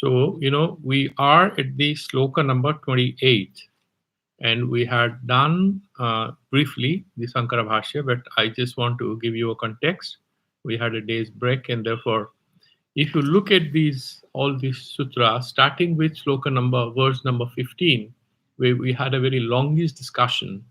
So, we are at the sloka number 28, and we had done briefly the Sankara Bhashya, but I just want to give you a context. We had a day's break, and therefore, if you look at all these sutras, starting with verse number 15, where we had a very longish discussion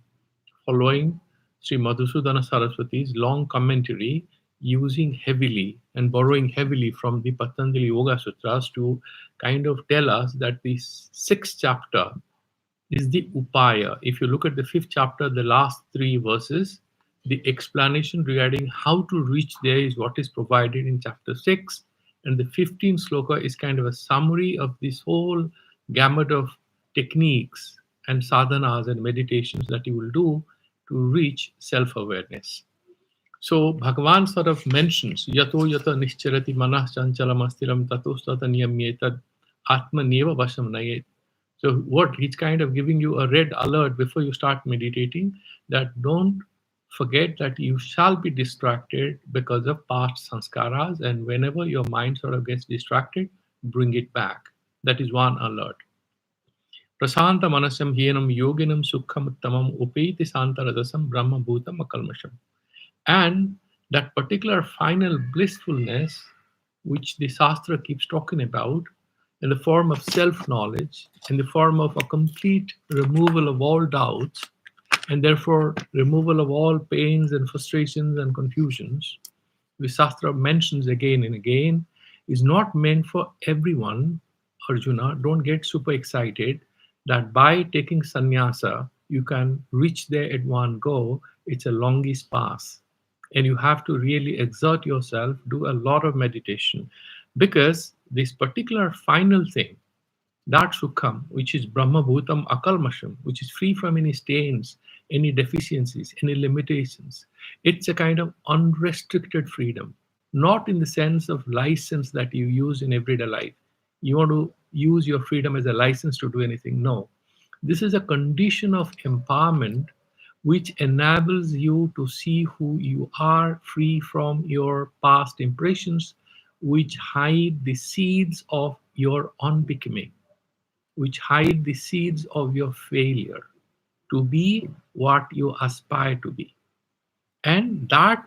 following Sri Madhusudana Saraswati's long commentary, using heavily and borrowing heavily from the Patanjali Yoga Sutras to kind of tell us that the sixth chapter is the upaya. If you look at the fifth chapter, the last three verses, the explanation regarding how to reach there is what is provided in chapter 6. And the 15th sloka is kind of a summary of this whole gamut of techniques and sadhanas and meditations that you will do to reach self-awareness. So Bhagavan sort of mentions yato yata nischarati manah chanchalam astiram tatostata niyamyetad atma neva vasham nayet. So what he's kind of giving you a red alert before you start meditating, that don't forget that you shall be distracted because of past sanskaras, and whenever your mind sort of gets distracted, bring it back. That is one alert. Prasanta manasam hyenam yoginam sukham uttamam upeti santaradasam brahma bhutam akalmasham. And that particular final blissfulness, which the Shastra keeps talking about, in the form of self knowledge, in the form of a complete removal of all doubts, and therefore removal of all pains and frustrations and confusions, the Shastra mentions again and again, is not meant for everyone. Arjuna, don't get super excited that by taking sannyasa, you can reach there at one go. It's a longish path. And you have to really exert yourself, do a lot of meditation, because this particular final thing, that sukham, which is Brahma Bhutam Akalmasham, which is free from any stains, any deficiencies, any limitations, it's a kind of unrestricted freedom, not in the sense of license that you use in everyday life. You want to use your freedom as a license to do anything. No. This is a condition of empowerment which enables you to see who you are, free from your past impressions, which hide the seeds of your unbecoming, which hide the seeds of your failure to be what you aspire to be. And that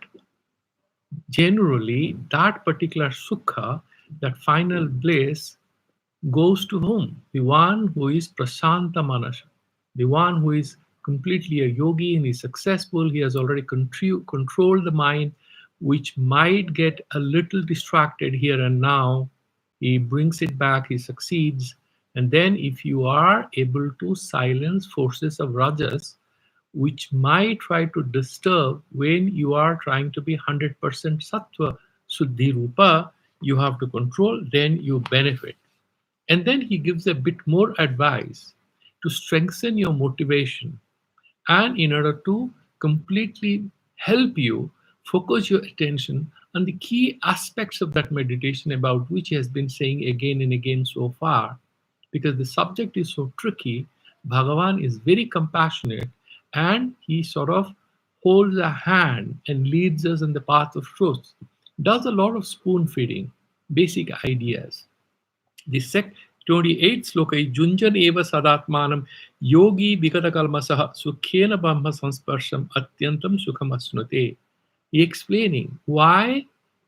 generally, that particular sukha, that final bliss, goes to whom? The one who is prasanta manasa, the one who is completely a yogi and is successful. He has already controlled the mind, which might get a little distracted here and now. He brings it back, he succeeds. And then if you are able to silence forces of rajas, which might try to disturb when you are trying to be 100% sattva, suddhi rupa, you have to control, then you benefit. And then he gives a bit more advice to strengthen your motivation and in order to completely help you focus your attention on the key aspects of that meditation about which he has been saying again and again so far. Because the subject is so tricky, Bhagavan is very compassionate and he sort of holds a hand and leads us in the path of truth. Does a lot of spoon feeding, basic ideas. The 28th sloka is Junjan eva sadatmanam yogi vikata kalmasaha sukhena brahma sansparsham atyantam sukham asnute. He explaining why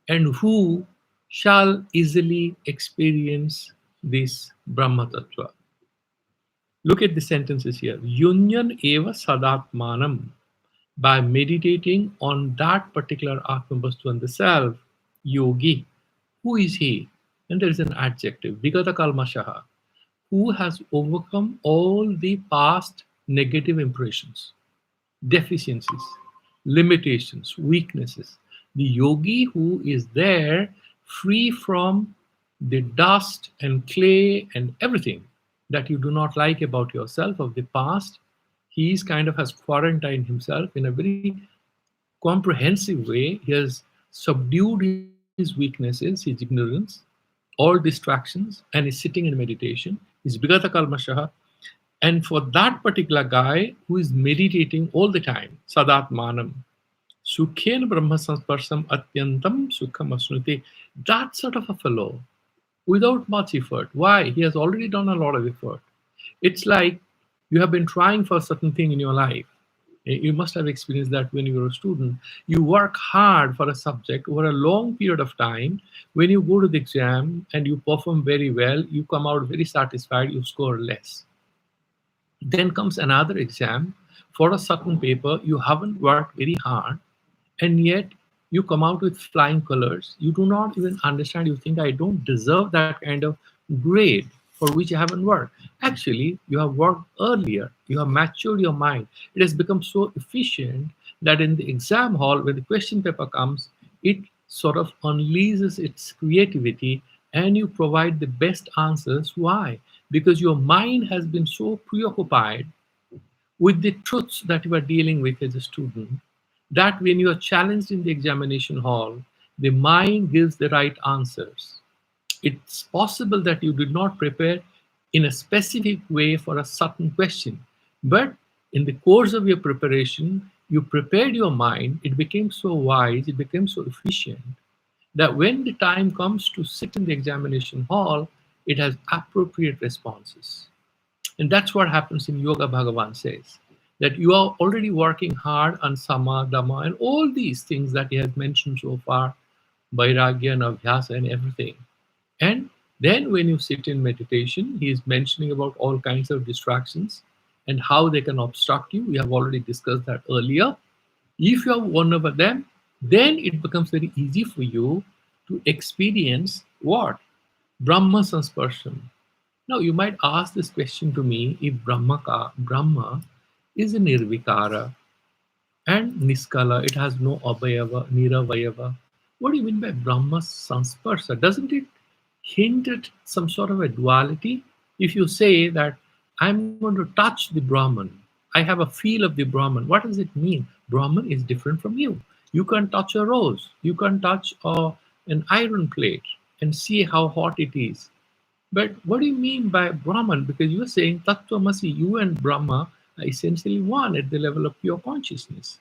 and who shall easily experience this Brahma Tattva. Look at the sentences here. Yunyan eva sadatmanam. By meditating on that particular Atma Vastu and the self, yogi. Who is he? And there is an adjective, Vigata Kalmashaha, who has overcome all the past negative impressions, deficiencies, limitations, weaknesses. The yogi who is there free from the dust and clay and everything that you do not like about yourself of the past, he is kind of has quarantined himself in a very comprehensive way. He has subdued his weaknesses, his ignorance, all distractions, and is sitting in meditation. Is Vigata Kalmashaha. And for that particular guy who is meditating all the time, Sadatmanam, Sukhen Brahma Sansparsam Atyantam Sukham Asnute, that sort of a fellow without much effort. Why? He has already done a lot of effort. It's like you have been trying for a certain thing in your life. You must have experienced that when you were a student. You work hard for a subject over a long period of time. When you go to the exam and you perform very well, you come out very satisfied, you score less. Then comes another exam for a certain paper. You haven't worked very hard, and yet you come out with flying colors. You do not even understand. You think, I don't deserve that kind of grade for which I haven't worked. Actually, you have worked earlier. You have matured your mind. It has become so efficient that in the exam hall, when the question paper comes, it sort of unleashes its creativity and you provide the best answers. Why? Because your mind has been so preoccupied with the truths that you are dealing with as a student, that when you are challenged in the examination hall, the mind gives the right answers. It's possible that you did not prepare in a specific way for a certain question, but in the course of your preparation, you prepared your mind, it became so wise, it became so efficient that when the time comes to sit in the examination hall, it has appropriate responses. And that's what happens in Yoga. Bhagavan says that you are already working hard on Sama, Dhamma, and all these things that he has mentioned so far, Vairagya and Abhyasa and everything. And then when you sit in meditation, he is mentioning about all kinds of distractions and how they can obstruct you. We have already discussed that earlier. If you have won over them, then it becomes very easy for you to experience what? Brahma Sansparshan. Now, you might ask this question to me: if Brahma is a Nirvikara and Niskala, it has no Abhayava, Niravayava. What do you mean by Brahma Sansparsa? Doesn't it hint at some sort of a duality? If you say that I'm going to touch the Brahman, I have a feel of the Brahman, what does it mean? Brahman is different from you. You can touch a rose, you can touch an iron plate and see how hot it is. But what do you mean by Brahman? Because you're saying Tattvamasi, you and Brahma are essentially one at the level of pure consciousness.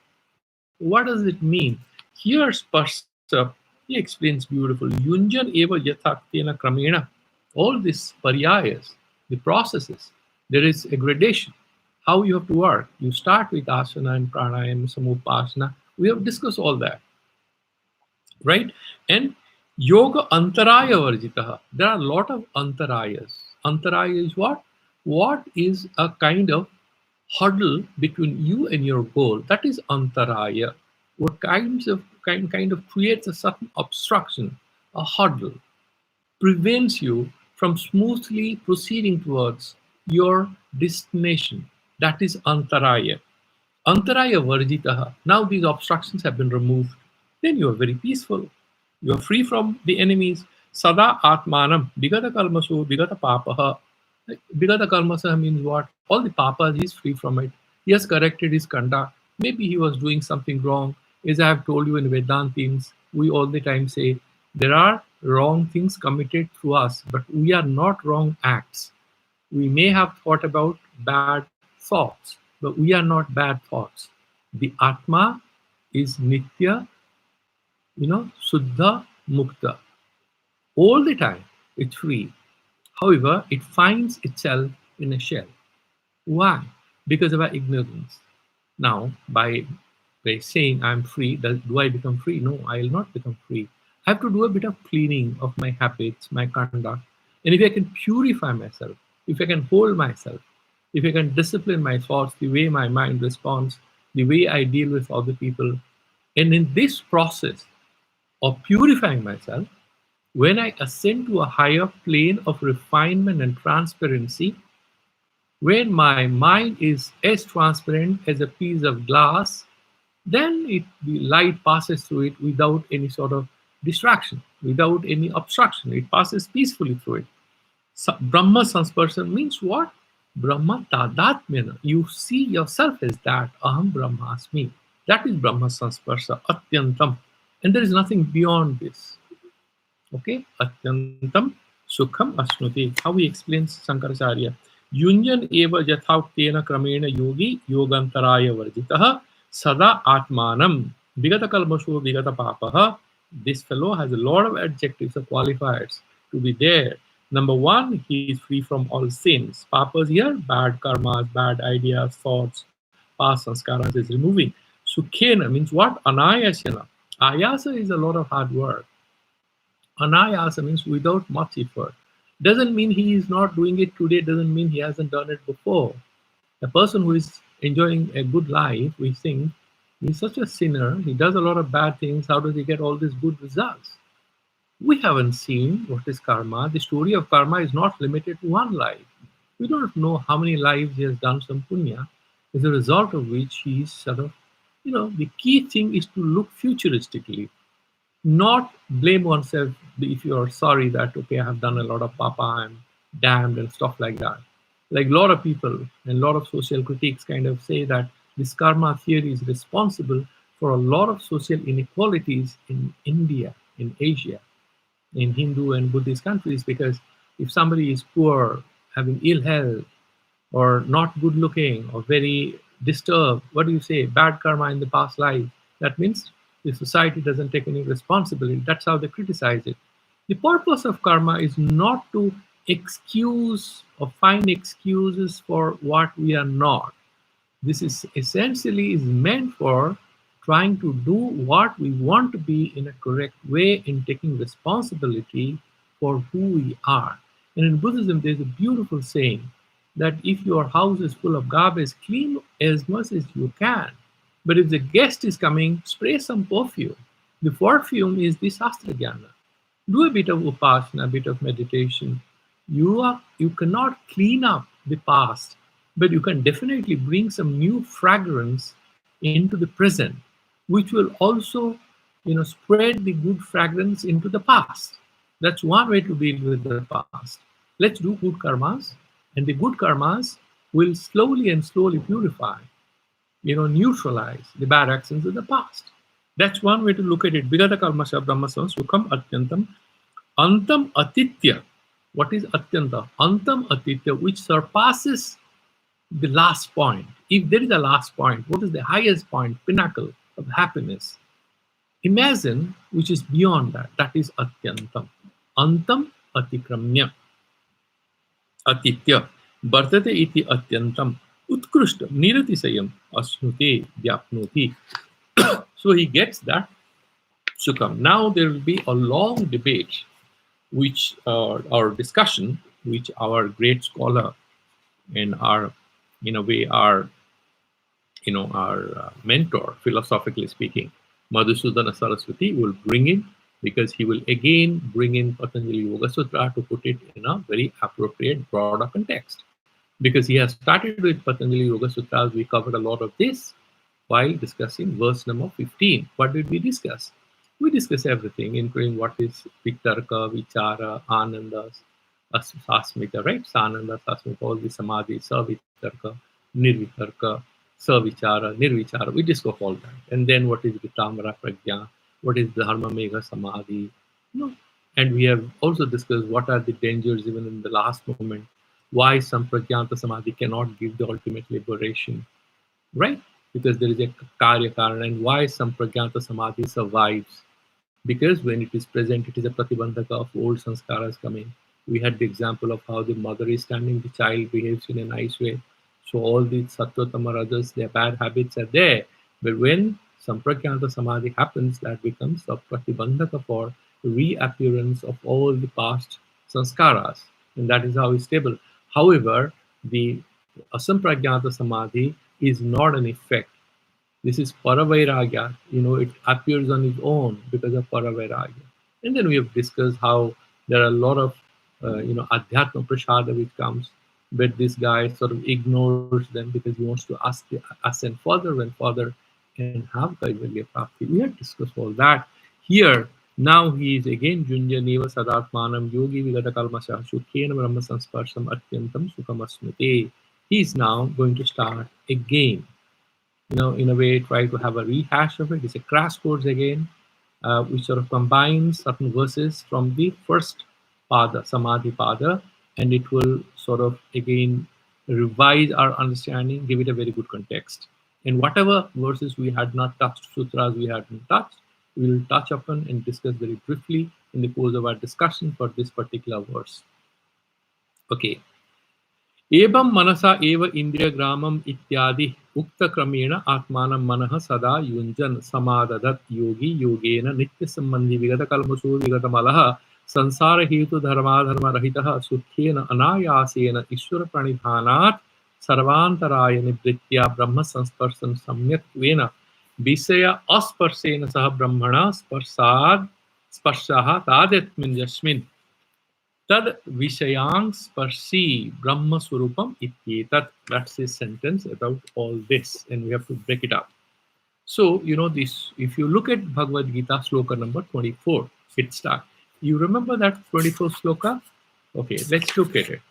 What does it mean? Here, Sparsa, he explains beautifully. Yunjan eva yathaktena kramena. All these pariyas, the processes, there is a gradation. How you have to work. You start with asana and pranayama, samupasana. We have discussed all that, right? And yoga antaraya varjitaha. There are a lot of antarayas. Antaraya is what? What is a kind of hurdle between you and your goal? That is antaraya. What kind of creates a certain obstruction, a hurdle, prevents you from smoothly proceeding towards your destination. That is antaraya. Antaraya varjitaha. Now these obstructions have been removed. Then you are very peaceful. You are free from the enemies. Sada atmanam vigata kalmasu vigata papaha. Vigata kalmasa means what? All the papas, he is free from it. He has corrected his conduct. Maybe he was doing something wrong. As I have told you in Vedantins, we all the time say there are wrong things committed through us, but we are not wrong acts. We may have thought about bad thoughts, but we are not bad thoughts. The Atma is Nitya, Suddha, Mukta. All the time, it's free. However, it finds itself in a shell. Why? Because of our ignorance. Now, by saying I'm free, do I become free? No, I will not become free. I have to do a bit of cleaning of my habits, my conduct. And if I can purify myself, if I can hold myself, if I can discipline my thoughts, the way my mind responds, the way I deal with other people, and in this process of purifying myself, when I ascend to a higher plane of refinement and transparency, when my mind is as transparent as a piece of glass, then the light passes through it without any sort of distraction, without any obstruction. It passes peacefully through it. Brahma Sansparsha means what? Brahma Tadatmena. You see yourself as that. Aham Brahmasmi. That is Brahma Sansparsha, Atyantam. And there is nothing beyond this. Okay? Atyantam Sukham Asnuti. How he explains Shankaracharya. Yunjan eva yathaktena kramena yogi yogantaraya varjitaha sada atmanam vigata kalmasho vigata papaha. This fellow has a lot of adjectives or qualifiers. to be there. Number one, he is free from all sins. Papas here, bad karmas, bad ideas, thoughts, past sanskaras is removing. Sukhena means what? Anayasana. Ayasa is a lot of hard work. Anayasa means without much effort. Doesn't mean he is not doing it today, doesn't mean he hasn't done it before. A person who is enjoying a good life, we think, he's such a sinner, he does a lot of bad things, how does he get all these good results? We haven't seen what is karma. The story of karma is not limited to one life. We don't know how many lives he has done some punya, as a result of which he is sort of, the key thing is to look futuristically, not blame oneself if you are sorry that, okay, I have done a lot of papa, I'm damned and stuff like that. Like a lot of people and a lot of social critics kind of say that this karma theory is responsible for a lot of social inequalities in India, in Asia, in Hindu and Buddhist countries, because if somebody is poor, having ill health, or not good looking, or very disturbed, what do you say? Bad karma in the past life. That means the society doesn't take any responsibility. That's how they criticize it. The purpose of karma is not to excuse or find excuses for what we are not. This is essentially is meant for trying to do what we want to be in a correct way, in taking responsibility for who we are. And in Buddhism, there's a beautiful saying that if your house is full of garbage, clean as much as you can. But if the guest is coming, spray some perfume. The perfume is the Shastra Jnana. Do a bit of upasana, a bit of meditation. You cannot clean up the past, but you can definitely bring some new fragrance into the present, which will also, spread the good fragrance into the past. That's one way to deal with the past. Let's do good karmas, and the good karmas will slowly purify, neutralize the bad actions of the past. That's one way to look at it. Vigata karmasya brahmasam sukham atyantam antam atitya. What is atyanta? Antam atitya, which surpasses the last point. If there is a last point, what is the highest point, pinnacle of happiness? Imagine which is beyond that. That is atyantam. Antam atikramya. Atitya. Bhartate iti atyantam. Utkrishta niratisayam asnute vyapnoti. So he gets that sukham. Now there will be a long debate, which our discussion, which our great scholar and our, in a way, our mentor, philosophically speaking, Madhusudana Saraswati, will bring in, because he will again bring in Patanjali Yoga Sutra to put it in a very appropriate, broader context. Because he has started with Patanjali Yoga Sutras, we covered a lot of this while discussing verse number 15. What did we discuss? We discuss everything, including what is Vitarka, Vichara, Ananda, Sasmita, right? Sananda, Sasmita, all the Samadhi, Savitarka, Nirvitarka, Savichara, Nirvichara. We discuss all that. And then what is Vitamara Prajna? What is Dharma Megha Samadhi? And we have also discussed what are the dangers even in the last moment. Why some Prajnata Samadhi cannot give the ultimate liberation, right? Because there is a Karya Karana, and why some Prajnata Samadhi survives. Because when it is present, it is a pratibandhaka of old sanskaras coming. We had the example of how the mother is standing, the child behaves in a nice way. So all these sattva-tama rajas, their bad habits are there. But when sampragyanta samadhi happens, that becomes a pratibandhaka for reappearance of all the past sanskaras. And that is how it's stable. However, the asampragyanta samadhi is not an effect. This is paravairagya. It appears on its own because of paravairagya. And then we have discussed how there are a lot of, adhyatma prasada which comes, but this guy sort of ignores them because he wants to ascend further and further and have kaivalya prapti. We have discussed all that. Here, now he is again Junja Neva Sadatmanam Yogi Vigata Kalmasya Sukhena Brahma Sansparsam Atyantam Sukhamasmite. He is now going to start again. In a way, try to have a rehash of it. It's a crash course again, which sort of combines certain verses from the first pada, Samadhi pada, and it will sort of again revise our understanding, give it a very good context. And whatever verses we had not touched, sutras we hadn't touched, we will touch upon and discuss very briefly in the course of our discussion for this particular verse. Okay. एवं मनसा एव इंद्रियग्रामम् इत्यादि उक्तक्रमेण आत्मानं मनः सदा युञ्जन् समादधत् योगी योगेन नित्यसम्बन्धि विगतकल्मषो विगतमलः संसारहेतुधर्माधर्मरहितः सुखेन अनायासेन ईश्वरप्रणिधानात् सर्वान्तराय निवृत्त्या ब्रह्मसंस्पर्शं सम्यक्त्वेन विषय अस्पर्शेन सह ब्रह्मणा स्पर्शः तादात्म्यं यस्मिन् Tad Vishayang Sparshi Brahma Swarupam Ityetat. That's his sentence about all this, and we have to break it up. So, this, if you look at Bhagavad Gita, sloka number 24, it starts. You remember that 24th sloka? Okay, let's look at it.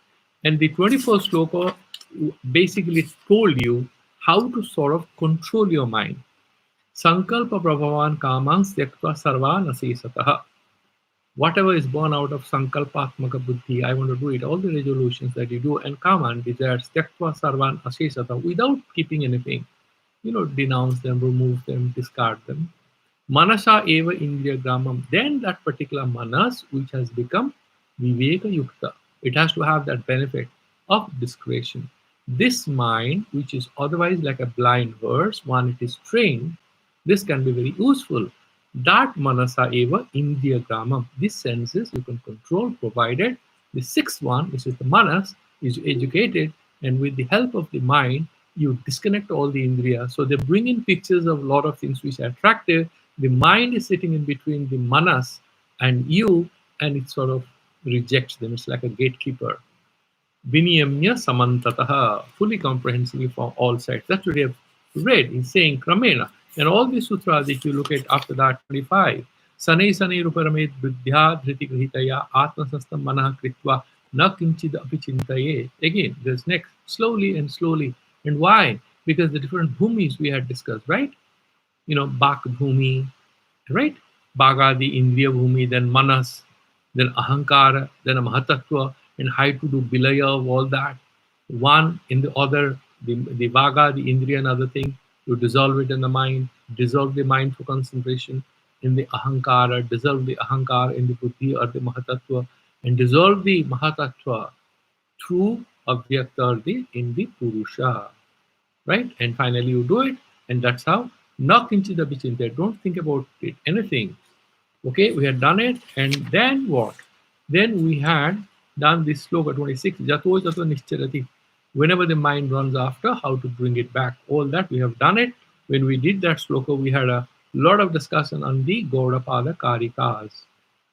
And the 24th sloka basically told you how to sort of control your mind. Sankalpa Prabhavan Kamang Tyaktva Sarva Nasesataha. Whatever is born out of sankalpatmaka buddhi, I want to do it, all the resolutions that you do, and kama and desires, tyaktva sarvan asesata, without keeping anything, denounce them, remove them, discard them. Manasa eva indriya gramam, then that particular manas, which has become viveka yukta, it has to have that benefit of discretion. This mind, which is otherwise like a blind horse, when it is trained, this can be very useful. That manasa eva indriya gramam. This senses you can control, provided the sixth one, which is the manas, is educated, and with the help of the mind, you disconnect all the indriya. So they bring in pictures of a lot of things which are attractive. The mind is sitting in between the manas and you, and it sort of rejects them. It's like a gatekeeper. Viniyamya samantataha, fully comprehensively from all sides. That's what we have read in saying Kramena. And all these sutras, if you look at after that, 25, Sanai Sanai Ruparamed Buddhya Dhriti Grihitaya Atma Sastam Manah Kritva Na Kinchid Apichintaye. Again, there's next, slowly and slowly. And why? Because the different bhumis we had discussed, right? Bak bhumi, right? Bhagadi, Indriya bhumi, then manas, then ahankara, then a mahatattva, and how to do bilaya of all that. One in the other, the bhaga, the indriya, and other thing. You dissolve it in the mind, dissolve the mind for concentration in the ahankara, dissolve the ahankara in the buddhi or the mahatattva, and dissolve the mahatattva through avyaktardi in the purusha, right? And finally you do it, and that's how na kinchida vichinte. Don't think about it, anything. Okay, we had done it, and then what? Then we had done this sloka 26, jato jato nischarati. Whenever the mind runs after, how to bring it back. All that we have done it. When we did that sloka, we had a lot of discussion on the Gaudapada Karikas.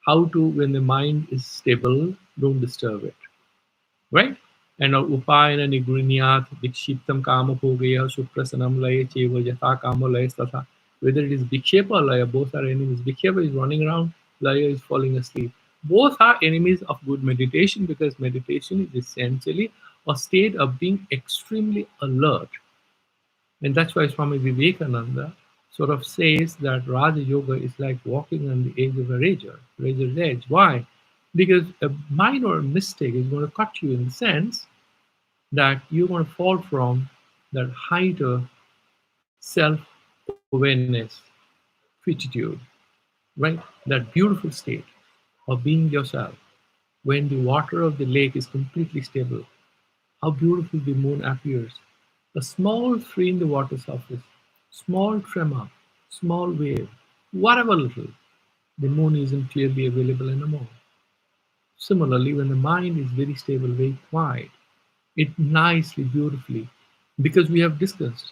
How to, when the mind is stable, don't disturb it. Right? And Upayana Nigrinyat, Dikshiptam Kama Bhogaya, Suprasanam Laya, Cheva Yatha Kama Laya Satha. Whether it is Dikshepa or Laya, both are enemies. Dikshepa is running around, Laya is falling asleep. Both are enemies of good meditation, because meditation is essentially a state of being extremely alert. And that's why Swami Vivekananda sort of says that Raja Yoga is like walking on the edge of a razor's edge. Why? Because a minor mistake is going to cut you, in the sense that you're going to fall from that height of self-awareness, fortitude, right? That beautiful state of being yourself. When the water of the lake is completely stable, how beautiful the moon appears. A small tree in the water surface, small tremor, small wave, whatever little, the moon isn't clearly available anymore. Similarly, when the mind is very stable, very quiet, it nicely, beautifully, because we have discussed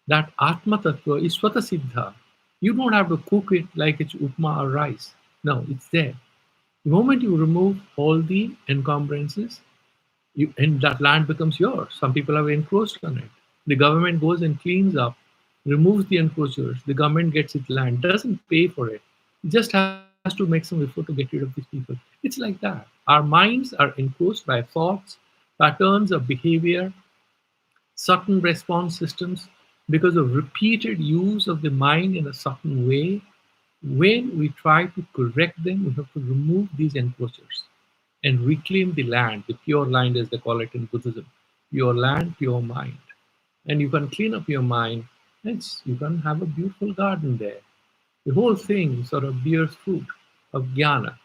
that Atma Tattva is Swata Siddha. You don't have to cook it like it's upma or rice. No, it's there. The moment you remove all the encumbrances, and that land becomes yours. Some people have encroached on it. The government goes and cleans up, removes the encroachers. The government gets its land, doesn't pay for it. It just has to make some effort to get rid of these people. It's like that. Our minds are encroached by thoughts, patterns of behavior, certain response systems, because of repeated use of the mind in a certain way. When we try to correct them, we have to remove these encroachers and reclaim the land, the pure land as they call it in Buddhism. Pure land, pure mind. And you can clean up your mind, and you can have a beautiful garden there. The whole thing sort of bears fruit of jnana.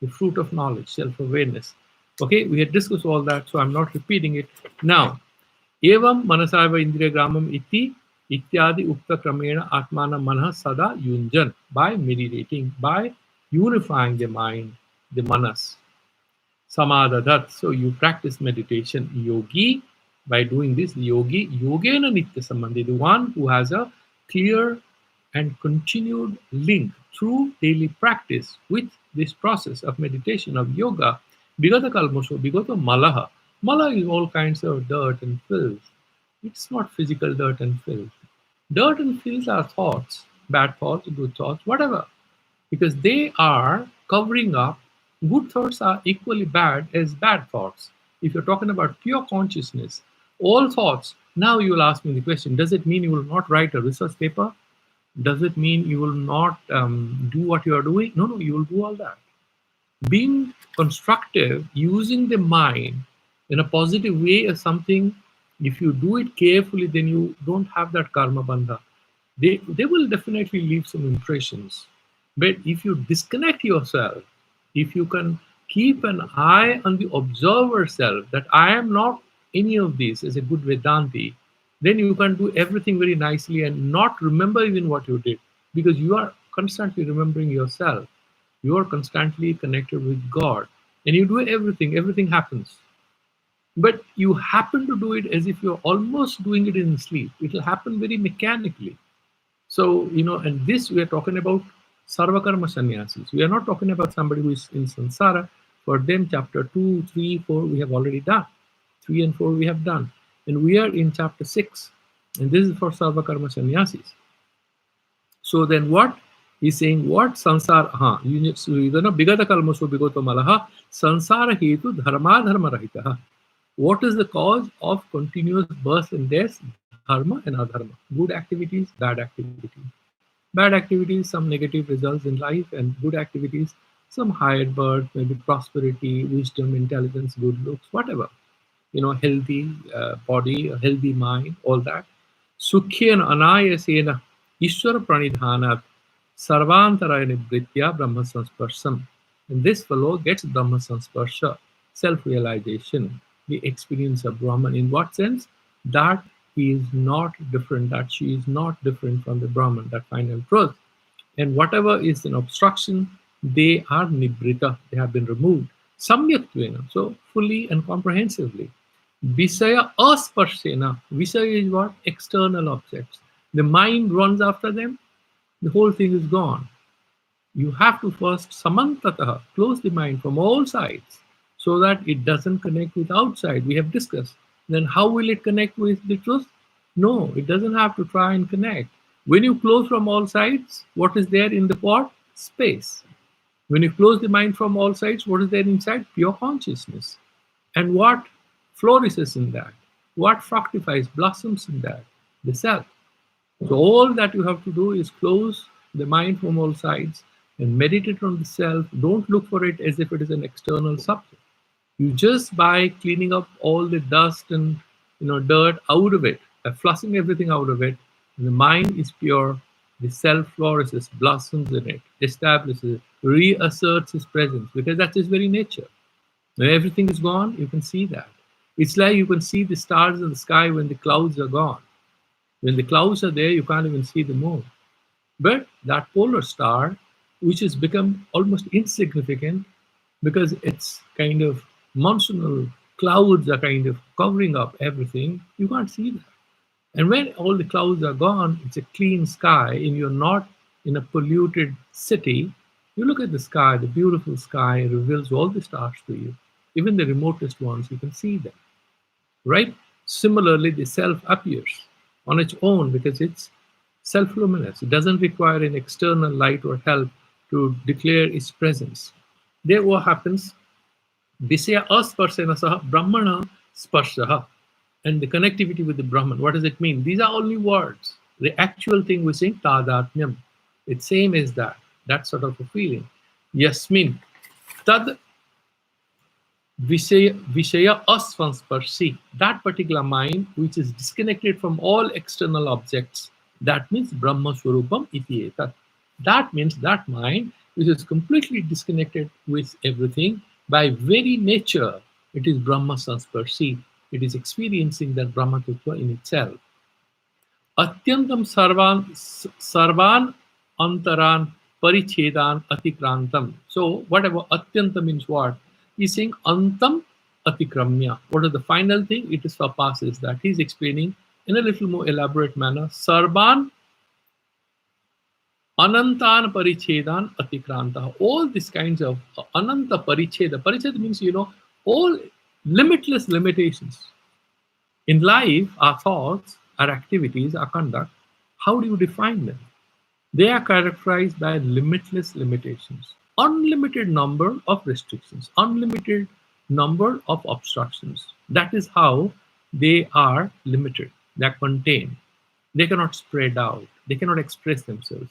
the fruit of knowledge, self-awareness. Okay, we had discussed all that, so I'm not repeating it. Now, evam manasaiva indriya gramam iti ityadi ukta kramena atmana manah sada yunjan, by meditating, by unifying the mind, the manas. Samadhadat. So you practice meditation. Yogi, by doing this, yogi, yogena nitya sambandhi, the one who has a clear and continued link through daily practice with this process of meditation, of yoga, bigata kalmosho, bigata malaha. Mala is all kinds of dirt and filth. It's not physical dirt and filth. Dirt and filth are thoughts, bad thoughts, good thoughts, whatever, because they are covering up. Good thoughts are equally bad as bad thoughts. If you're talking about pure consciousness, all thoughts, now you will ask me the question, does it mean you will not write a research paper? Does it mean you will not do what you are doing? No, no, you will do all that. Being constructive, using the mind in a positive way is something, if you do it carefully, then you don't have that karma bandha. They will definitely leave some impressions. But if you disconnect yourself, if you can keep an eye on the observer self, that I am not any of these as a good Vedanti, then you can do everything very nicely and not remember even what you did, because you are constantly remembering yourself. You are constantly connected with God, and you do everything, everything happens. But you happen to do it as if you're almost doing it in sleep. It will happen very mechanically. So, and this we are talking about sarvakarma sannyasis. We are not talking about somebody who is in samsara. For them, chapter 2, 3, 4, we have already done. 3 and 4 we have done. And we are in chapter 6. And this is for sarvakarma sannyasis. So then what? He's saying what? Sansara, bigata kalmaso bigoto malaha, sansara hetu dharma dharma rahita. What is the cause of continuous birth and death? Dharma and adharma. Good activities, bad activities. Bad activities, some negative results in life, and good activities, some higher birth, maybe prosperity, wisdom, intelligence, good looks, whatever. Healthy body, a healthy mind, all that. Sukhyena anayasena Ishwara pranidhanat sarvantaraya nibritya brahma sansparsam. And this fellow gets brahma sansparsha, self-realization, the experience of Brahman. In what sense? That he is not different, that she is not different from the Brahman, that final truth. And whatever is an obstruction, they are nibrita, they have been removed. Samyaktvena, so fully and comprehensively. Visaya asparshena. Visaya is what? External objects. The mind runs after them, the whole thing is gone. You have to first samantataha, close the mind from all sides, so that it doesn't connect with outside. We have discussed. Then how will it connect with the truth? No, it doesn't have to try and connect. When you close from all sides, what is there in the pot? Space. When you close the mind from all sides, what is there inside? Pure consciousness. And what flourishes in that? What fructifies, blossoms in that? The self. So all that you have to do is close the mind from all sides and meditate on the self. Don't look for it as if it is an external subject. You just, by cleaning up all the dust and dirt out of it, by flushing everything out of it, the mind is pure, the self flourishes, blossoms in it, establishes, reasserts its presence, because that's its very nature. When everything is gone, you can see that. It's like you can see the stars in the sky when the clouds are gone. When the clouds are there, you can't even see the moon. But that polar star, which has become almost insignificant because it's kind of monsoonal clouds are kind of covering up everything, you can't see that. And when all the clouds are gone, it's a clean sky, and you're not in a polluted city. You look at the sky, the beautiful sky reveals all the stars to you. Even the remotest ones, you can see them, right? Similarly, the self appears on its own because it's self-luminous. It doesn't require an external light or help to declare its presence. There what happens? Visaya asparsena saha brahmana sparshaha. And the connectivity with the Brahman, what does it mean? These are only words. The actual thing we're saying, tadatmyam. It's same as that sort of a feeling. Yasmin, tad Vishaya asvansparshi, that particular mind which is disconnected from all external objects, that means Brahma Swarupam iti etat. That means that mind which is completely disconnected with everything. By very nature, it is Brahma Sansparshi. It is experiencing that Brahma Tattva in itself. Atyantam sarvan antaran parichedan atikrantam. So whatever atyanta means what? He's saying antam atikramya. What is the final thing? It is surpasses that. He's explaining in a little more elaborate manner. Sarvan anantan parichedan atikranta. All these kinds of ananta paricheda. Paricheda means, all limitless limitations. In life, our thoughts, our activities, our conduct, how do you define them? They are characterized by limitless limitations, unlimited number of restrictions, unlimited number of obstructions. That is how they are limited. They are contained. They cannot spread out. They cannot express themselves.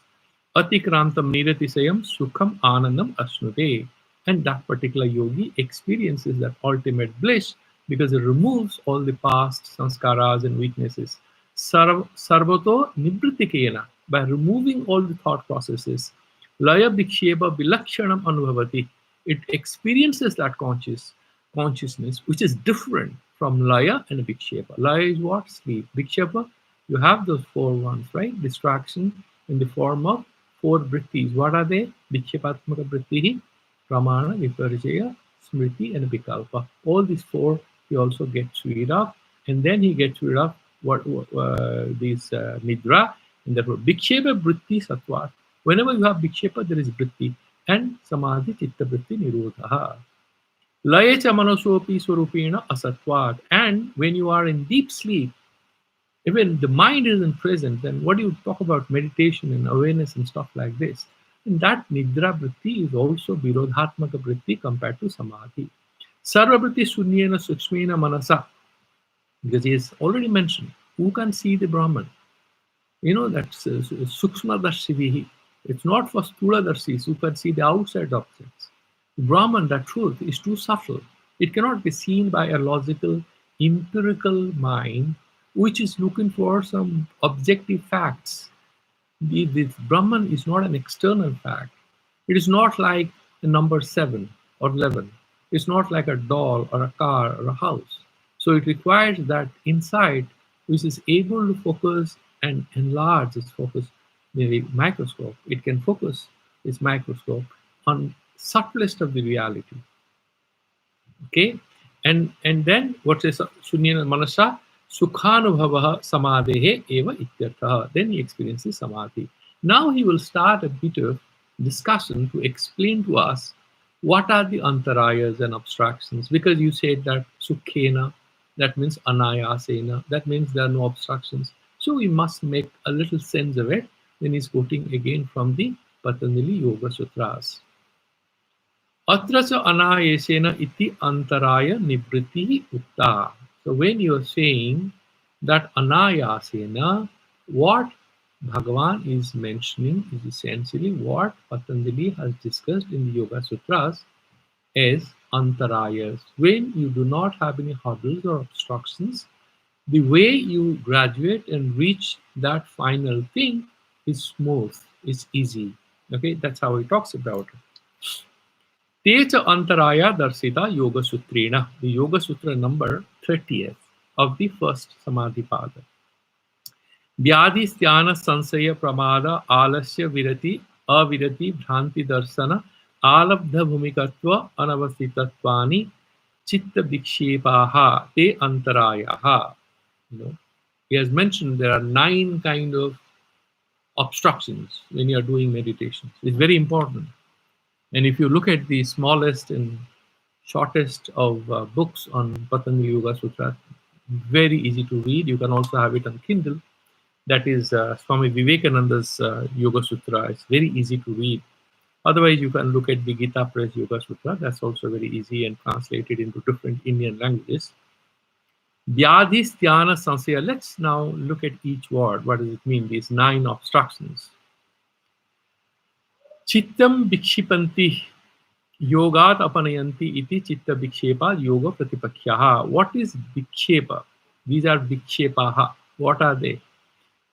Atikrantam niratisayam sukham anandam asnute. And that particular yogi experiences that ultimate bliss because it removes all the past sanskaras and weaknesses. Sarvato nibritikena, by removing all the thought processes. Laya bhiksheba vilakshanam anubhavati. It experiences that consciousness, which is different from laya and bhiksheba. Laya is what? Sleep. Bhiksheba, you have those four ones, right? Distraction in the form of four vrittis. What are they? Bhikshepatmaka vritti, pramana, viparjaya, smriti, and vikalpa. All these four he also gets rid of, and then he gets rid of these nidra, and therefore bhikshepa vritti sattva. Whenever you have bhikshepa, there is vritti, and samadhi chitta vritti nirodha. Layecha manasopi swarupena asatvat. And when you are in deep sleep, even the mind isn't present, then what do you talk about meditation and awareness and stuff like this? And that nidra vritti is also virodhatmaka vritti compared to samadhi. Sarva vritti sunyena sukshmena manasa. Because he has already mentioned, who can see the Brahman? That's sukshma darshivihi. It's not for stula darshis who can see the outside objects. Brahman, that truth, is too subtle. It cannot be seen by a logical, empirical mind which is looking for some objective facts. The Brahman is not an external fact. It is not like the number 7 or 11. It's not like a doll or a car or a house. So it requires that insight which is able to focus and enlarge its focus in a microscope. It can focus its microscope on subtlest of the reality. Okay, and then what is Sunyana Manasa? Sukhanubhavaha samadhehe eva ityartha. Then he experiences samadhi. Now he will start a bit of discussion to explain to us what are the antarayas and obstructions. Because you said that sukhena, that means anayasena, that means there are no obstructions. So we must make a little sense of it. Then he's quoting again from the Patanjali Yoga Sutras. Atracha anayasena iti antaraya nibriti utta. So when you are saying that anayasena, what Bhagavan is mentioning is essentially what Patanjali has discussed in the Yoga Sutras as antarayas. When you do not have any hurdles or obstructions, the way you graduate and reach that final thing is smooth, is easy. Okay, that's how he talks about it. Techa antaraya darsita yoga sutrena, the Yoga Sutra number 30th of the first Samadhi Pada. Vyadhi sthana sansaya pramada alasya virati avirati bhranti darsana alabdha bhumikatva anavasitatvani chitta vikshepaha te antarayaha. He has mentioned there are 9 kind of obstructions when you are doing meditation. It's very important. And if you look at the smallest and shortest of books on Patanjali Yoga Sutra, very easy to read. You can also have it on Kindle. That is Swami Vivekananda's Yoga Sutra. It's very easy to read. Otherwise, you can look at the Gita Press Yoga Sutra. That's also very easy and translated into different Indian languages. Vyadhi sthana sansaya. Let's now look at each word. What does it mean? These 9 obstructions. Chittam vikshipanti yogat apanayanti iti chitta vikshepa yoga pratipakyaha. What is vikshepa? These are vikshepaha. What are they?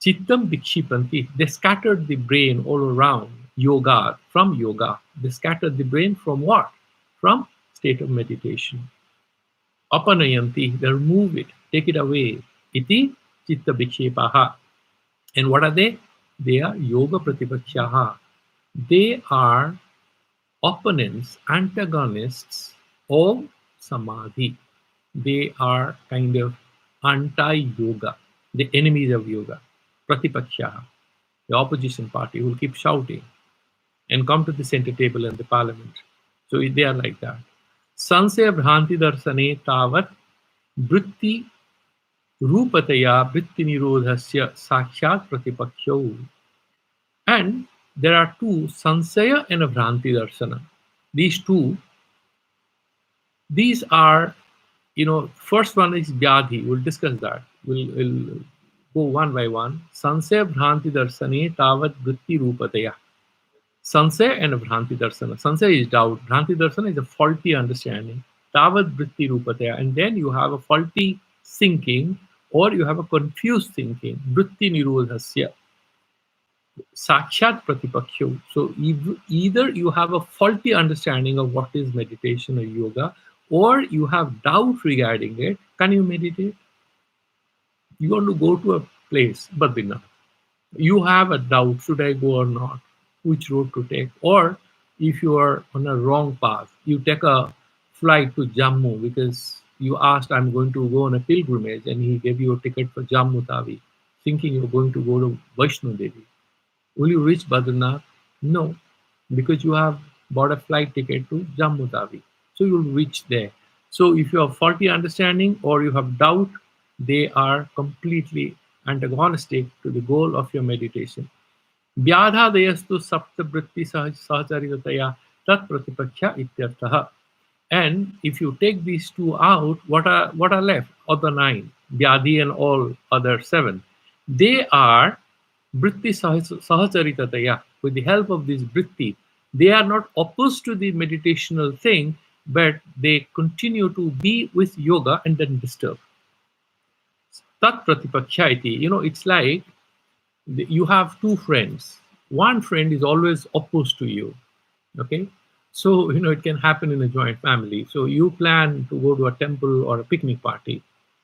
Chittam vikshipanti. They scattered the brain all around. Yoga, from yoga. They scatter the brain from what? From state of meditation. Apanayanti, they remove it, take it away. Iti chitta vikshepaha. And what are they? They are yoga pratipakshaha. They are opponents, antagonists of samadhi. They are kind of anti-yoga, the enemies of yoga. Pratipakshaha, the opposition party who will keep shouting and come to the center table in the parliament. So they are like that. Sansaya bhranti darsane tavat vritti rupataya vritti nirodhasya sakshat pratipaksho. And there are two, sansaya and a bhranti darsana. These two, these are, first one is vyadhi. We'll discuss that. We'll go one by one. Sansaya bhranti darsane tavat vritti rupataya. Sansaya and Bhranti Darsana. Sansaya is doubt. Bhranti Darsana is a faulty understanding. Tavat Vritti Rupataya. And then you have a faulty thinking or you have a confused thinking. Vritti Nirodhasya. Sakshat Pratipaksho. So either you have a faulty understanding of what is meditation or yoga, or you have doubt regarding it. Can you meditate? You want to go to a place, Badrinath. You have a doubt, should I go or not? Which road to take? Or if you are on a wrong path, you take a flight to Jammu because you asked, I'm going to go on a pilgrimage, and he gave you a ticket for Jammu Tawi, thinking you're going to go to Vaishno Devi. Will you reach Badrinath? No, because you have bought a flight ticket to Jammu Tawi. So you'll reach there. So if you have faulty understanding or you have doubt, they are completely antagonistic to the goal of your meditation. Vyadhadeyastu saptabhritti sahacharitataya tat pratipaksha ityarthaha. And if you take these two out, what are left? Other 9, Vyadhi and all other 7. They are vritti sahacharitataya. With the help of this vritti, they are not opposed to the meditational thing, but they continue to be with yoga and then disturb. Tat pratipaksha iti. It's like you have two friends. One friend is always opposed to you. Okay, so it can happen in a joint family. So you plan to go to a temple or a picnic party.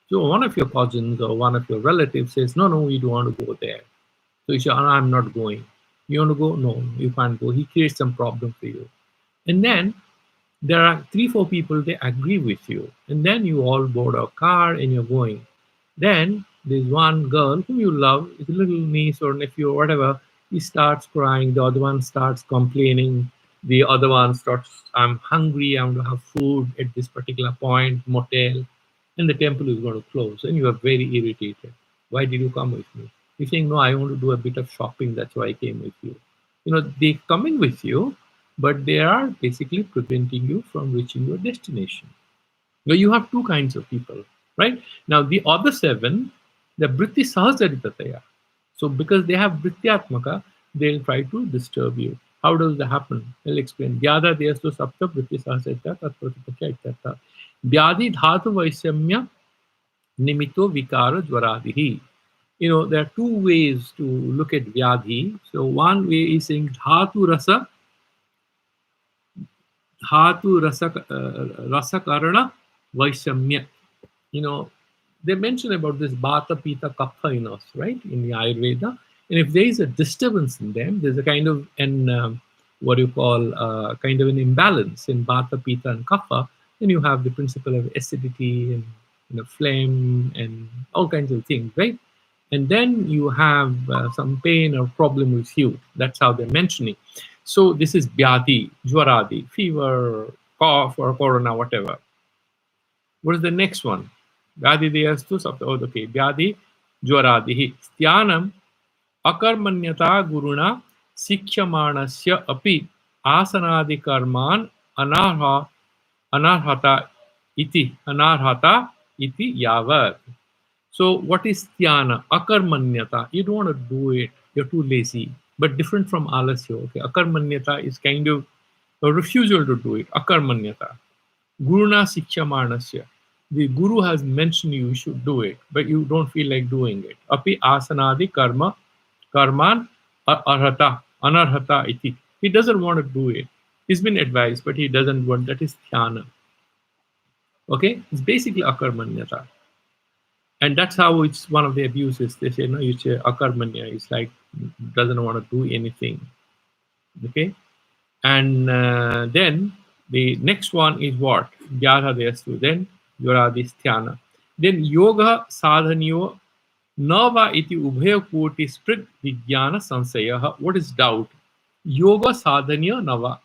So one of your cousins or one of your relatives says, no, we don't want to go there. So you say, I'm not going. You want to go? No, you can't go. He creates some problem for you. And then there are 3-4 people, they agree with you. And then you all board a car and you're going. Then there's one girl whom you love, it's a little niece or nephew or whatever. He starts crying, the other one starts complaining, the other one starts, I'm hungry, I want to have food at this particular point, motel, and the temple is going to close. And you are very irritated. Why did you come with me? You're saying, no, I want to do a bit of shopping, that's why I came with you. They're coming with you, but they are basically preventing you from reaching your destination. Now you have two kinds of people, right? Now the other 7, the vritti sahacharitataya. So because they have vrityatmaka, they'll try to disturb you. How does that happen? I'll explain. Vyada deyastu sapta vritti sahacharita tat pratipaksha ityartha. Vyadi dhatu vaisamya nimito vikara jvaradihi. There are 2 ways to look at vyadhi. So one way is saying dhatu rasakarana vaisamya. They mention about this Vata, Pitta, Kapha in us, right? In the Ayurveda. And if there is a disturbance in them, there's a kind of kind of an imbalance in Vata, Pitta, and Kapha, then you have the principle of acidity and phlegm and all kinds of things, right? And then you have some pain or problem with you. That's how they're mentioning. So this is Vyadhi, Jwaradi, fever, cough, or corona, whatever. What is the next one? Vyadhi deyastu sapta. Okay, Vyadhi Jwaradihi. Styanam akarmanyata guruna sikshamanasya api asanadi karman anarhata iti yavat. So what is Thyana? Akarmanyata. You don't want to do it. You're too lazy. But different from alasya. Okay, akarmanyata is kind of a refusal to do it. Akarmanyata. Guruna sikshamanasya. The guru has mentioned you should do it, but you don't feel like doing it. Api asanadi karman anarhata iti. He doesn't want to do it. He's been advised, but he doesn't want. That is dhyana. Okay, it's basically akarmanyata, and that's how it's one of the abuses. They say no, you say akarmanya. It's like doesn't want to do anything. Okay, and then the next one is what? Gyara deyastu. Then yoradhisthana. Then yoga sadhanyo nava iti ubhaya koti sprit vijnana sansayah. What is doubt? Yoga sadhanya nava.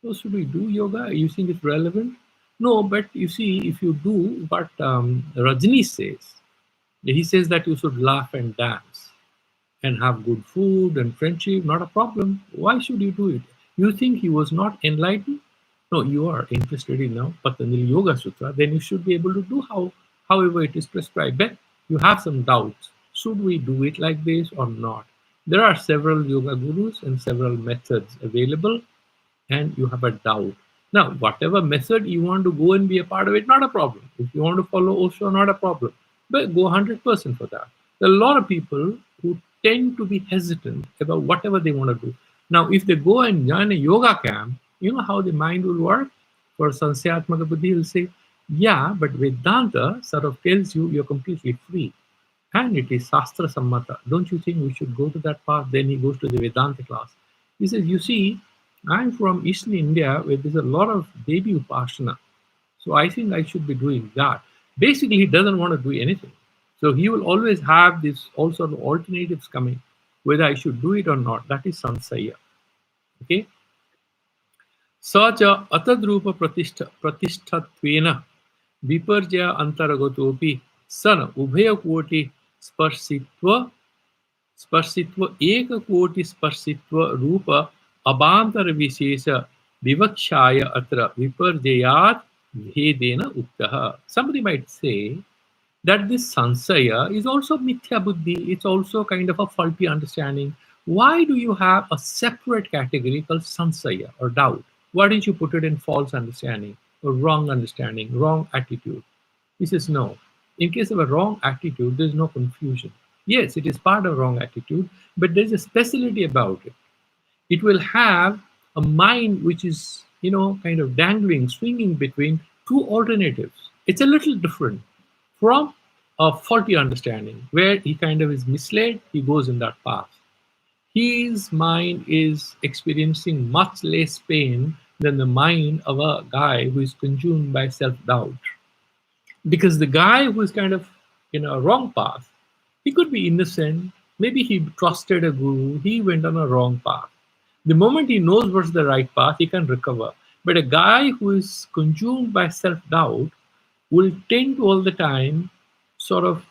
So should we do yoga? You think it's relevant? No, but you see, if you do what Rajni says, he says that you should laugh and dance and have good food and friendship, not a problem. Why should you do it? You think he was not enlightened? No, you are interested in now Patanjali Yoga Sutra, then you should be able to do however it is prescribed. But you have some doubts. Should we do it like this or not? There are several yoga gurus and several methods available, and you have a doubt. Now, whatever method you want to go and be a part of it, not a problem. If you want to follow Osho, not a problem. But go 100% for that. There are a lot of people who tend to be hesitant about whatever they want to do. Now, if they go and join a yoga camp, you know how the mind will work? For Sansayatmaka Buddhi, he'll say, yeah, but Vedanta sort of tells you you're completely free. And it is Shastra Sammata. Don't you think we should go to that path? Then he goes to the Vedanta class. He says, you see, I'm from Eastern India where there's a lot of Devi Upasana. So I think I should be doing that. Basically, he doesn't want to do anything. So he will always have this all sort of alternatives coming, whether I should do it or not. That is Sansaya. Okay? Sacha atadrupa pratishtatvena viparjaya antaragatopi sana ubhaya koti sparsitva एक कोटि स्पर्शित्व रूप अबांतर विशेष विवक्षाय अत्र विपर्जयात् भेदेन उक्तः. Somebody might say that this sansaya is also mithya buddhi. It's also kind of a faulty understanding. Why do you have a separate category called sansaya or doubt? Why didn't you put it in false understanding or wrong understanding, wrong attitude? He says no. In case of a wrong attitude, there's no confusion. Yes, it is part of wrong attitude, but there's a specialty about it. It will have a mind which is, kind of dangling, swinging between two alternatives. It's a little different from a faulty understanding where he kind of is misled, he goes in that path. His mind is experiencing much less pain than the mind of a guy who is consumed by self-doubt. Because the guy who is kind of in a wrong path, he could be innocent. Maybe he trusted a guru. He went on a wrong path. The moment he knows what's the right path, he can recover. But a guy who is consumed by self-doubt will tend to all the time sort of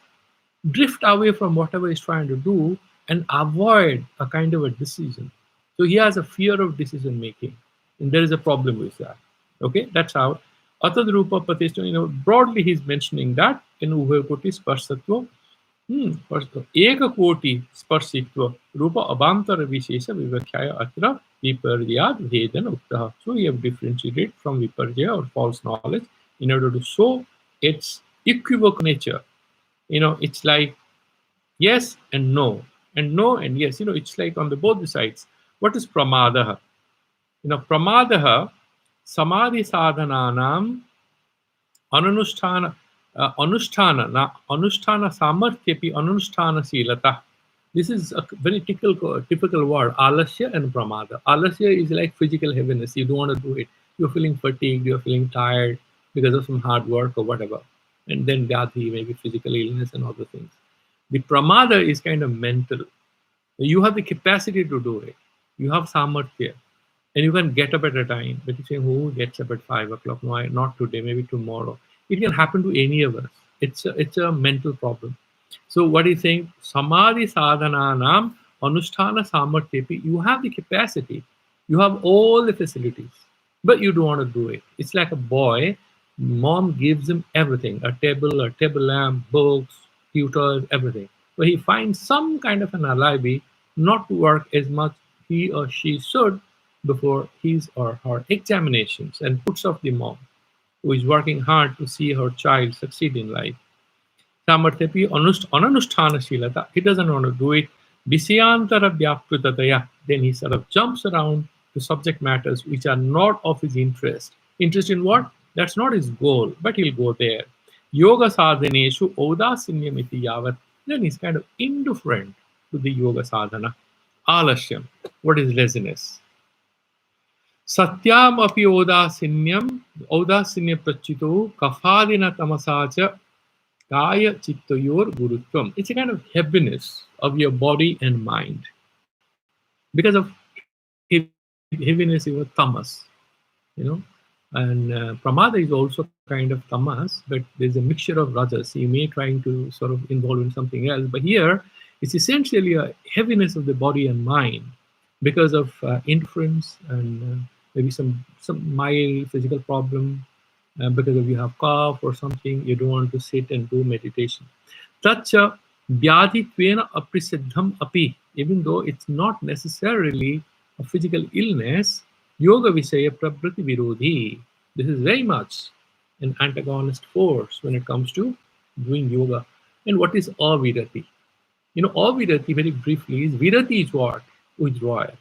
drift away from whatever he's trying to do and avoid a kind of a decision. So he has a fear of decision making. And there is a problem with that. Okay, that's how. Atadrupa Patishta, broadly he's mentioning that in Ubhayakoti Sparsatva. Eka koti sparsitva rupa abantara vishesha vivakhyaya atra viparyad vedana uktaha. So we have differentiated from viparjaya or false knowledge in order to show its equivocal nature. It's like yes and no and yes. It's like on the both sides. What is pramadaha? Pramadaha samadhi sadhananam ananusthana anusthana samarthyapi anusthana silata. This is a very typical word, alasya and pramada. Alasya is like physical heaviness. You don't want to do it. You're feeling fatigued, you're feeling tired because of some hard work or whatever. And then vyadhi, maybe physical illness and other things. The pramada is kind of mental. You have the capacity to do it. You have samarthya. And you can get up at a time. But you say, who gets up at 5 o'clock? No, not today, maybe tomorrow. It can happen to any of us. It's a mental problem. So what is saying? Samadhi sadhananam anusthana samarthyapi. You have the capacity. You have all the facilities. But you don't want to do it. It's like a boy. Mom gives him everything. A table lamp, books, tutors, everything. But he finds some kind of an alibi not to work as much he or she should before his or her examinations and puts off the mom who is working hard to see her child succeed in life. Samarthyapi ananusthana shilata. He doesn't want to do it. Visayantara vyaprutataya. Then he sort of jumps around to subject matters which are not of his interest. Interest in what? That's not his goal, but he'll go there. Yoga sadhaneshu audasinyamiti yavat. Then he's kind of indifferent to the yoga sadhana. Alashyam. What is laziness? Satyam api audasinya prachito kafadina tamasacha kaya chittayor gurutvam. It's a kind of heaviness of your body and mind because of heaviness of your tamas, you know. And pramada is also kind of tamas, but there's a mixture of rajas. You may trying to sort of involve in something else, but here it's essentially a heaviness of the body and mind because of indifference and maybe some mild physical problem, because if you have cough or something, you don't want to sit and do meditation. Tacha vyadhitvena aprisiddham api, even though it's not necessarily a physical illness, yoga visaya prabriti virodhi. This is very much an antagonist force when it comes to doing yoga. And what is avirati? You know, avirati, very briefly, is virati is what? Withdrawal.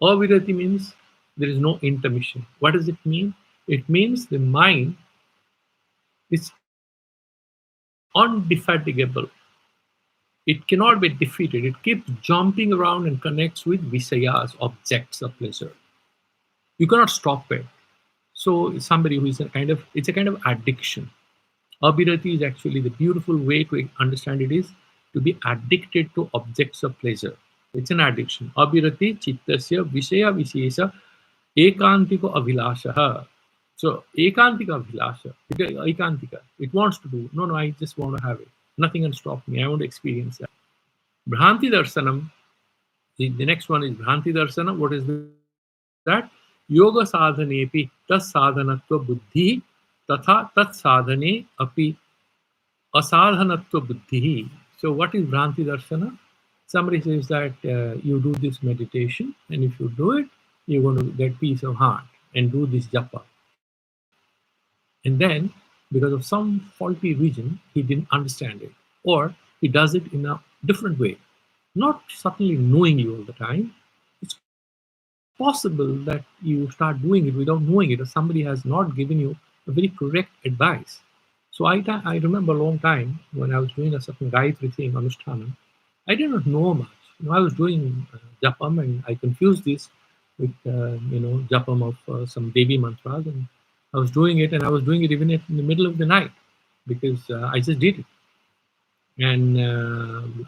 Avirati means there is no intermission. What does it mean? It means the mind is undefatigable. It cannot be defeated. It keeps jumping around and connects with visayas, objects of pleasure. You cannot stop it. So somebody who is it's a kind of addiction. Abhirati is actually the beautiful way to understand it is to be addicted to objects of pleasure. It's an addiction. Abhirati chittasya visaya vishesha ekantiko abhilasha. So ekantika abhilasha, ekantika, it wants to do. No, I just want to have it. Nothing can stop me. I want to experience that. Bhranti darshanam. The next one is Bhranti darshanam. What is that? Yoga sadhanepi tas sadhanatva buddhi tatha tat sadhane api asadhanatva buddhi. So what is Bhranti darshana? Somebody says that you do this meditation, and if you do it, you're going to get peace of heart and do this japa. And then, because of some faulty reason, he didn't understand it, or he does it in a different way, not subtly knowingly all the time. It's possible that you start doing it without knowing it, or somebody has not given you a very correct advice. So I remember a long time when I was doing a certain Gayatri thing, Anushthanam, I did not know much. I was doing japam, and I confused this with japam of some Devi mantras, and I was doing it, and I was doing it even in the middle of the night because I just did it. And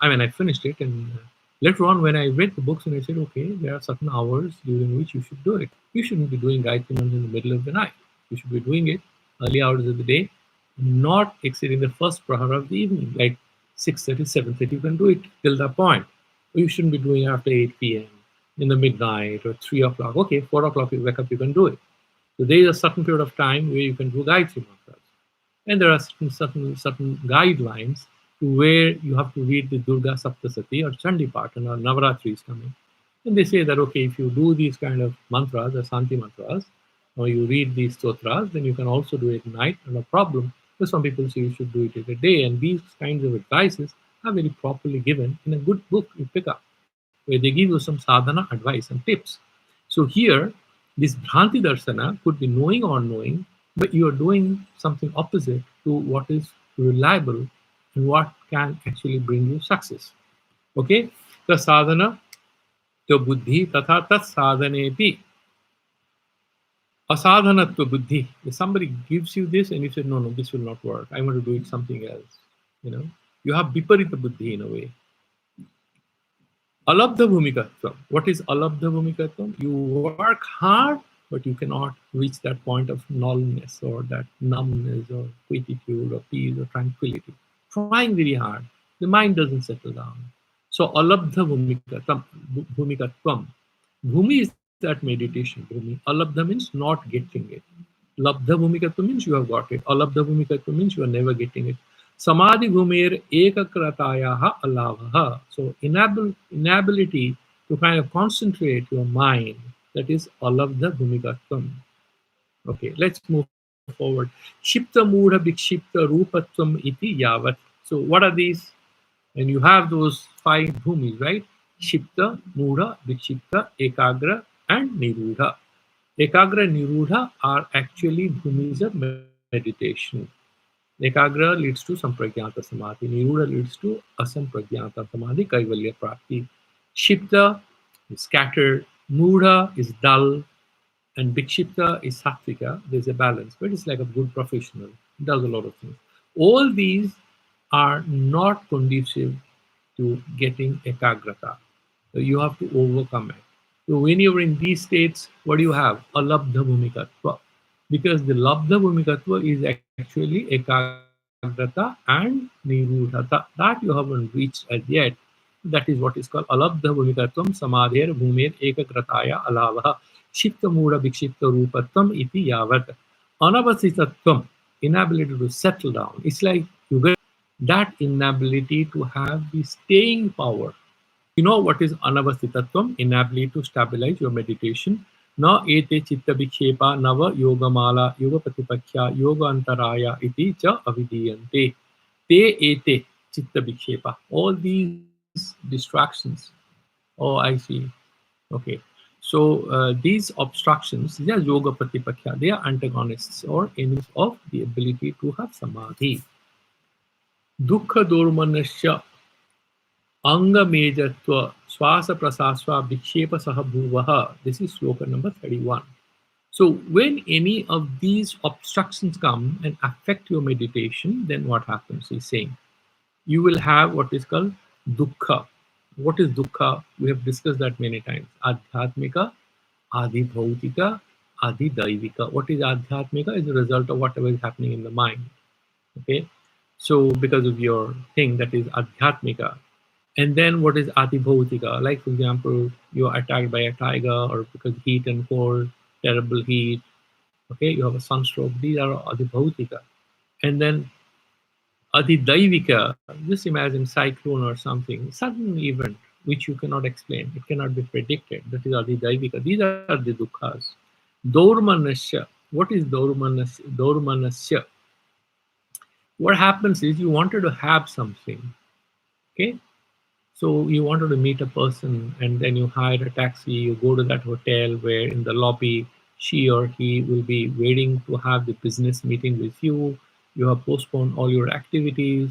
I finished it, and later on when I read the books, and I said, okay, there are certain hours during which you should do it. You shouldn't be doing Gayatri Mantra in the middle of the night. You should be doing it early hours of the day, not exceeding the first prahar of the evening, like 6:30, 7:30. You can do it till that point. You shouldn't be doing after 8 p.m. in the midnight or 3 o'clock. Okay, 4 o'clock you wake up, you can do it. So there is a certain period of time where you can do Gayatri mantras, and there are certain guidelines to where you have to read the Durga Saptasati or Chandi Patan or Navaratri is coming. And they say that, okay, if you do these kind of mantras or Santi mantras, or you read these stotras, then you can also do it at night, no problem. But some people say you should do it every day. And these kinds of advices are very properly given in a good book you pick up, where they give you some sadhana advice and tips. So here, this Bhranti Darshana could be knowing or unknowing, but you are doing something opposite to what is reliable and what can actually bring you success. Okay? The sadhana, the buddhi, tatha tat sadhanepi. Asadhanatva buddhi. If somebody gives you this and you say, no, this will not work. I want to do it something else. You have viparita buddhi in a way. Alabdha bhumikatvam. What is alabdha bhumikatvam? You work hard, but you cannot reach that point of nullness or that numbness or quietude or peace or tranquility. Trying very hard. The mind doesn't settle down. So alabdha bhumikatvam. Bhumi is that meditation. Bhumi. Alabdha means not getting it. Labdha bhumikatvam means you have got it. Alabdha bhumikatvam means you are never getting it. Samadhi bhumir ekakratayaha alavaha. So inability to kind of concentrate your mind. That is alabdha bhumikatvam. Okay, let's move forward. Shipta mudha bhikshipta rupatvam iti yavat. So what are these? And you have those 5 bhumis, right? Shipta, mudha, bhikshipta, ekagra, and Nirudha. Ekagra and Nirudha are actually bhumis of meditation. Ekagra leads to Sampragyata Samadhi. Nirudha leads to Asampragyata Samadhi, Kaivalya Prapti. Shipta is scattered. Mudha is dull. And Vikshipta is Sattvika. There's a balance, but it's like a good professional. Does a lot of things. All these are not conducive to getting Ekagrata. So you have to overcome it. So when you're in these states, what do you have? Alabdha bhumikatva. Because the labdha bhumikatva is actually ekagrata and nirudha. That you haven't reached as yet. That is what is called alabdha bhumikatvam samadher bhumer ekagrataya alava shikta mura vikshipta rupatvam iti yavat. Anavasitatvam, inability to settle down. It's like you get that inability to have the staying power. You know what is anavasthitatvam? Inability to stabilize your meditation. Na ete chitta vikshepa nava yogamala yoga patipakya yoga antaraya iti cha avidiyante. Te ete chitta vikshepa. All these distractions. Oh, I see. Okay. So these obstructions, they are yoga patipakya. They are antagonists or enemies of the ability to have samadhi. Dukkha dormanasya Angamejatva Swasa Prasasva Vikshepa Sahabhuvaha. This is sloka number 31. So when any of these obstructions come and affect your meditation, then what happens? He's saying you will have what is called dukkha. What is dukkha? We have discussed that many times. Adhyatmika, Adi Bhautika, Adi Daivika. What is Adhyatmika? Is the result of whatever is happening in the mind. Okay. So because of your thing, that is Adhyatmika. And then what is atibhautika? Like, for example, you're attacked by a tiger or because heat and cold, terrible heat. Okay, you have a sunstroke. These are atibhautika. And then adidaivika, just imagine cyclone or something, sudden event which you cannot explain. It cannot be predicted. That is adidaivika. These are the dukkhas. Dormanasya. What is dormanasya? Dormanasya. What happens is you wanted to have something. Okay, so you wanted to meet a person and then you hire a taxi, you go to that hotel where in the lobby she or he will be waiting to have the business meeting with you. You have postponed all your activities,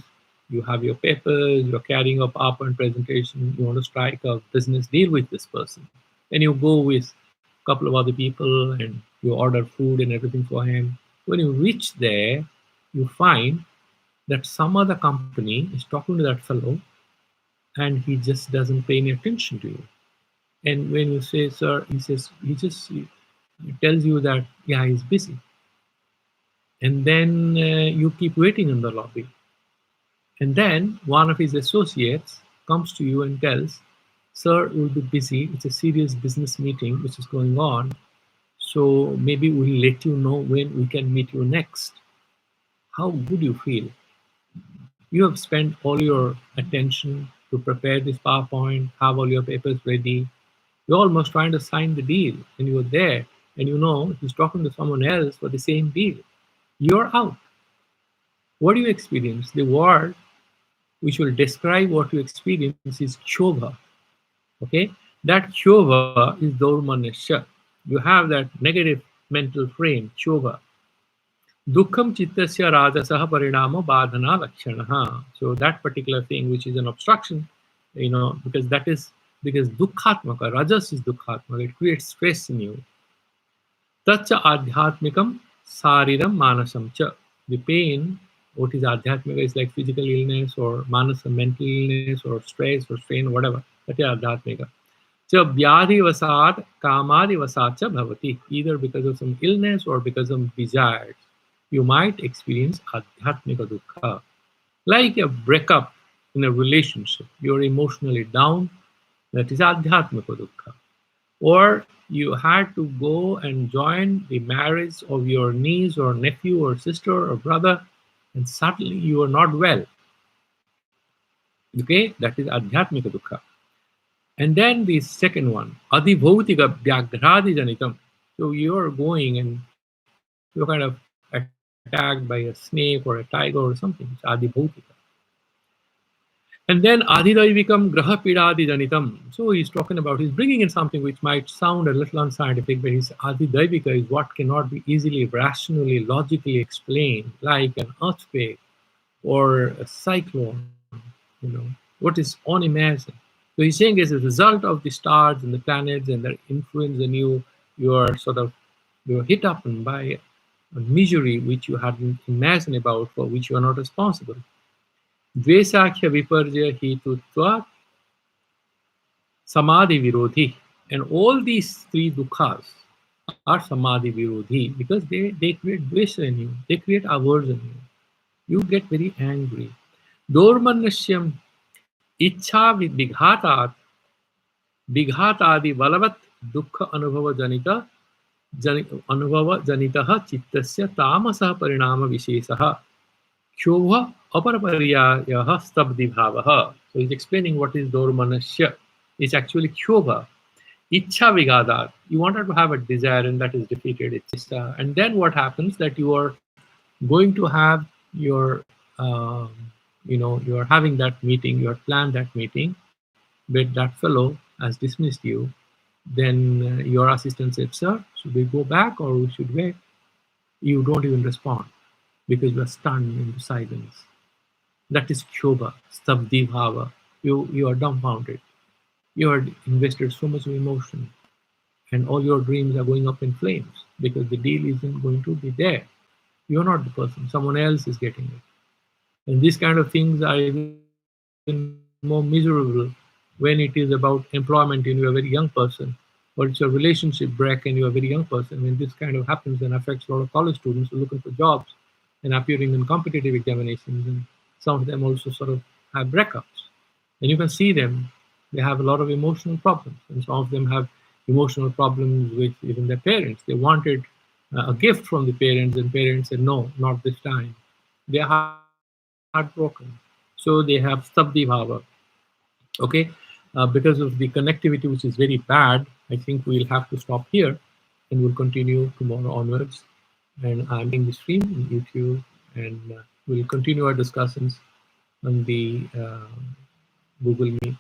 you have your papers, you're carrying a PowerPoint presentation, you want to strike a business deal with this person. And you go with a couple of other people and you order food and everything for him. When you reach there, you find that some other company is talking to that fellow and he just doesn't pay any attention to you. And when you say, sir, he tells you that, yeah, he's busy. And then you keep waiting in the lobby. And then one of his associates comes to you and tells, sir, we'll be busy. It's a serious business meeting which is going on. So maybe we'll let you know when we can meet you next. How would you feel? You have spent all your attention to prepare this PowerPoint, have all your papers ready. You're almost trying to sign the deal, and you're there, and you know he's talking to someone else for the same deal. You're out. What do you experience? The word which will describe what you experience is chova. Okay? That chova is dormanasya. You have that negative mental frame, chova. Dukkham chittasya rajasaha parinama badhana lakshanaha. So that particular thing which is an obstruction, because that is because dukkhatmaka, rajas is dukkhatmaka, it creates stress in you. Tacha adhyatmikam sariram manasam cha. The pain, what is adhyatmika is like physical illness or manasa, mental illness or stress or strain or whatever. That is adhyatmika. Cha vyadhi vasat kamadi vasat cha bhavati. Either because of some illness or because of desires, you might experience adhyatmika dukkha. Like a breakup in a relationship, you're emotionally down, that is adhyatmika dukkha. Or you had to go and join the marriage of your niece or nephew or sister or brother, and suddenly you are not well. Okay, that is adhyatmika dukkha. And then the second one, adhibhautika vyagradi janitam. So you're going and you're kind of attacked by a snake or a tiger or something. It's adhibhautika. And then Adhidaivikam Graha Pidadi Janitam. So he's talking about, he's bringing in something which might sound a little unscientific, but his Adhidaivika is what cannot be easily, rationally, logically explained, like an earthquake or a cyclone, what is unimagined. So he's saying as a result of the stars and the planets and their influence, and you're sort of you're hit upon by a misery which you hadn't imagined about, for which you are not responsible. Dvesakhya viparjaya hitutva samadhi virodhi. And all these three dukkhas are samadhi virodhi because they create dvesha in you, they create aversion in you. You get very angry. Dormanasyam इच्छा विघातात विघातादि बलवत् दुःख अनुभव जनित अनुभव जनितः चित्तस्य तामसः परिणाम विशेषः क्षोभ अपरपर्यायः स्तब्धि भावः. So he's explaining what is dormanasya. It's actually क्षोभ. Ichha vigadat. You wanted to have a desire and that is defeated. It's and then what happens that you are going to have your you are having that meeting, you are planned that meeting, but that fellow has dismissed you. Then your assistant said, "Sir, should we go back or we should wait?" You don't even respond because you are stunned into silence. That is Kshobha, Stabdi Bhava. You are dumbfounded. You are invested so much of emotion, and all your dreams are going up in flames because the deal isn't going to be there. You're not the person, someone else is getting it. And these kind of things are even more miserable when it is about employment and you're a very young person, or it's a relationship break and you're a very young person. When this kind of happens and affects a lot of college students who are looking for jobs and appearing in competitive examinations, and some of them also sort of have breakups. And you can see them, they have a lot of emotional problems, and some of them have emotional problems with even their parents. They wanted a gift from the parents, and parents said, no, not this time. They're heartbroken. So they have Stabdi Bhava. Okay, because of the connectivity, which is very bad, I think we'll have to stop here and we'll continue tomorrow onwards. And I'm ending the stream on YouTube, and we'll continue our discussions on the Google Meet.